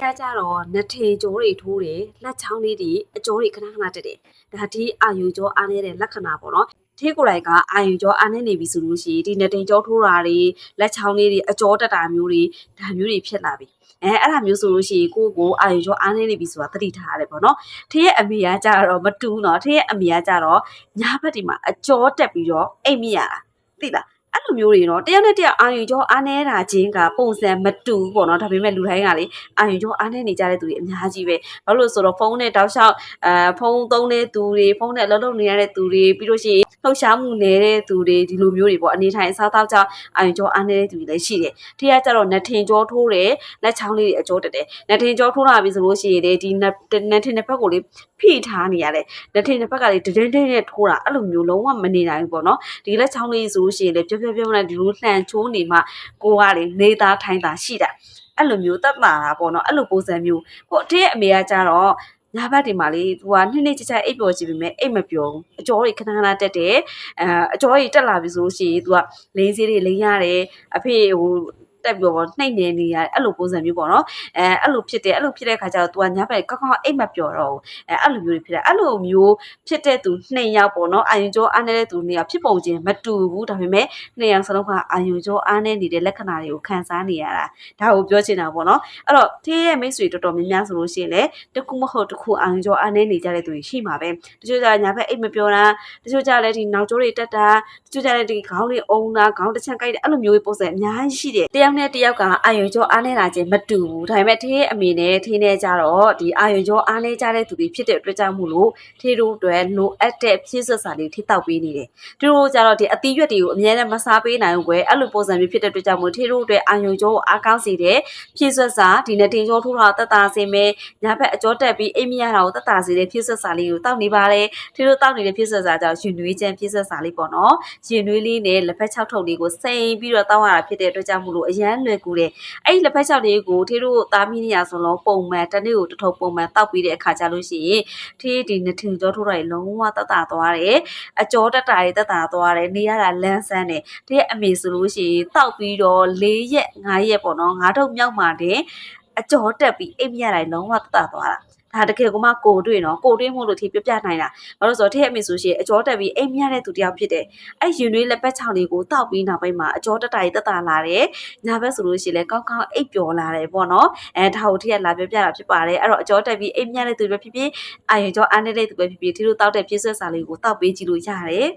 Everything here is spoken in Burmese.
ကြကြတော့နှစ်ထည်ကြောတွေထိုးတယ်လက်ချောင်းလေးတွေအကြောတွေခဏခဏတက်တယ်ဒါဒီအာယူကြောအားနေတဲ့လက္ခဏာပေါ့နော်ထေးကိုယ်တိုင်ကအာယူကြောအားနေနေပြီဆိုလို့ရှိရင်ဒီနှစ်ထည်ကြောထိုးတာတွေလက်ချောင်းလေးတွေအကြောတက်တာမျိုးတွေဒါမျိုးတွေဖြစ်လာပြီအဲ့ဒါမျိုးဆိုလို့ရှိရင်ကိုအာယူကြောအားနေနေပြီဆိုတာသတိထားရတယ်ပေါ့နော်ထေးရဲ့အမေကကြတော့မတူးနော်ထေးရဲ့အမေကကြတော့ညာဘက်ဒီမှာအကြောတက်ပြီးတော့အိတ်မိရတာသိလားအဲ့လိုမျိုးတွေနော်တယောက်နဲ့တယောက်အာရုံကြောအားနေတာချင်းကပုံစံမတူဘူးပေါ့နော်ဒါပေမဲ့လူတိုင်းကလေအာရုံကြောအားနေနေကြတဲ့သူတွေအများကြီးပဲဘာလို့ဆိုတော့ဖုန်းနဲ့တောက်လျှောက်ဖုန်းသုံးတဲ့သူတွေဖုန်းနဲ့အလုပ်လုပ်နေရတဲ့သူတွေပြီးလို့ရှိရင်လှုပ်ရှားမှုနေတဲ့သူတွေဒီလိုမျိုးတွေပေါ့အနေထိုင်အစားတောက်ကြောင့်အာရုံကြောအားနေတဲ့သူတွေလည်းရှိတယ်ထီးကကြတော့နှထင်ကြောထိုးတယ်လက်ချောင်းလေးတွေအကြောတက်တယ်နှထင်ကြောထိုးလာပြီဆိုလို့ရှိရင်လေဒီနှထင်တစ်ဖက်ကိုလေဖိထားနေရတယ်နှထင်တစ်ဖက်ကလေဒင်းနဲ့ထိုးတာအဲ့လိုမျိုးလုံးဝမနေနိုင်ဘူးပေါ့နော်ဒီလက်ချောင်းလေးဆိုလို့ရှိရင်လေပြောနဲ့ဒီလိုလှန်ချိုးနေမှကိုကလေနေသားထိုင်းတာရှိတာအဲ့လိုမျိုးတက်လာတာပေါ့နော်အဲ့လိုပုံစံမျိုးဟိုအတေးအမေကကြတော့ညာဘက်ဒီမှာလေသူကနှစ်ချာအိပ်ပျော်ကြည့်ပေမဲ့အိပ်မပျော်ဘူးအကျော်တွေခဏခဏတက်တယ်အကျော်တွေတက်လာပြီဆိုလို့ရှိရင်သူကလိန်စေးတွေလိန်ရတယ်အဖေဟိုတက်ပြီးတော့နှိမ့်နေနေရအဲ့လိုပုံစံမျိုးပေါ့နော်အဲ့လိုဖြစ်တယ်အဲ့လိုဖြစ်တဲ့ခါကျတော့ तू ကညာဘက်ကောက်ကောက်အိတ်မပျော်တော့ဘူးအဲ့လိုမျိုးတွေဖြစ်တယ်အဲ့လိုမျိုးဖြစ်တဲ့သူ2ယောက်ပေါ့နော်အာယုံကျော်အားနေတဲ့သူ2ယောက်ဖြစ်ပုံချင်းမတူဘူးဒါပေမဲ့2ယောက်စလုံးကအာယုံကျော်အားနေနေတဲ့လက္ခဏာတွေကိုခံစားနေရတာဒါကိုပြောချင်တာပေါ့နော်အဲ့တော့ထေးရဲ့မိတ်ဆွေတော်တော်များများဆိုလို့ရှိရင်လည်းတခုမဟုတ်တခုအာယုံကျော်အားနေနေကြတဲ့သူတွေရှိမှာပဲတချို့ကညာဘက်အိတ်မပျော်တာတချို့ကလည်းဒီနောက်ကျော်တွေတက်တာတချို့ကလည်းဒီခေါင်းလေးအုံတာခေါင်းတစ်ချမ်းကိုက်တယ်အဲ့လိုမျိုးပုံစံအများကြီးရှိတယ်တယောက်နဲ့တယောက်ကအာယုံကျော်အားနေတာချင်းမတူဘူးဒါပေမဲ့ထေးအမေနဲ့ထေးနဲ့ကြတော့ဒီအာယုံကျော်အားနေကြတဲ့သူတွေဖြစ်တဲ့အတွက်ကြောင့်မို့လို့ထေးတို့အတွက်လိုအပ်တဲ့ဖြည့်စွက်စာလေးထိတောက်ပေးနေတယ်သူတို့ကြတော့ဒီအသီးရွက်တွေကိုအများနဲ့မစားပေးနိုင်ဘူးကွယ်အဲ့လိုပုံစံမျိုးဖြစ်တဲ့အတွက်ကြောင့်မို့ထေးတို့အတွက်အာယုံကျော်ကိုအားကောင်းစေတဲ့ဖြည့်စွက်စာဒီနဲ့တင်ကျော်ထိုးတာတက်တာစေမယ်ညာဘက်အကျော်တက်ပြီးအိမ်မရတာကိုတက်တာစေတဲ့ဖြည့်စွက်စာလေးကိုတောက်နေပါတယ်ထေးတို့တောက်နေတဲ့ဖြည့်စွက်စာကြောင့်ရှင်နွေးချမ်းဖြည့်စွက်စာလေးပေါ့နော်ရှင်နွေးလေးနဲ့လက်ဖက်6ထုပ်လေးကိုစိမ်ပြီးတော့တောက်ရတာဖြစ်တဲ့အတွက်ကြောင့်မို့လို့အရန်လွယ်ကူတယ်အဲ့ဒီလက်ဖက်6လေးကိုထေးတို့သားမီးနေရဆိုလုံးပုံမှန်တစ်နေ့ကိုတစ်ထုပ်ပုံမှန်တောက်ပြီးတဲ့အခါကျလို့ရှိရင်ထေးဒီနှစ်ထင်ကျော်ထိုးတာလုံးဝတက်တာသွားတယ်အကျော်တက်တာတွေတက်တာသွားတယ်နေရတာလန်းဆန်းတယ်ထေးအမေဆိုလို့ရှိရင်တောက်ပြီးတော့4ရက်5ရက်ပေါ့နော်5ထုပ်မြောက်မှတဲ့အကျော်တက်ပြီးအိမ်မရတိုင်းလုံးဝတက်တာသွားတာဒါတကယ်ကမှကိုတွေ့နော်ကိုတွေ့မို့လို့ထေးပြပြနိုင်တာဘာလို့ဆိုတော့ထေးအမေဆိုရှင်အကျော်တက်ပြီးအိမ်မရတဲ့သူတယောက်ဖြစ်တယ်အဲ့ရင်တွေးလက်ပတ်ချောင်းလေးကိုတောက်ပြီးနောက်ပိုင်းမှာအကျော်တက်တာကြီးတက်တာလာတယ်ညာဘက်ဆိုလို့ရှိရင်လည်းကောင်းကောင်းအိပ်ပျော်လာတယ်ပေါ့နော်ဒါကိုထေးကလာပြပြတာဖြစ်ပါတယ်အဲ့တော့အကျော်တက်ပြီးအိမ်မရတဲ့သူပဲဖြစ်ဖြစ်အာရုံကျော်အားနေတဲ့သူပဲဖြစ်ဖြစ်ထေးတို့တောက်တဲ့ပြည့်စွက်စာလေးကိုတောက်ပေးကြည့်လို့ရတယ်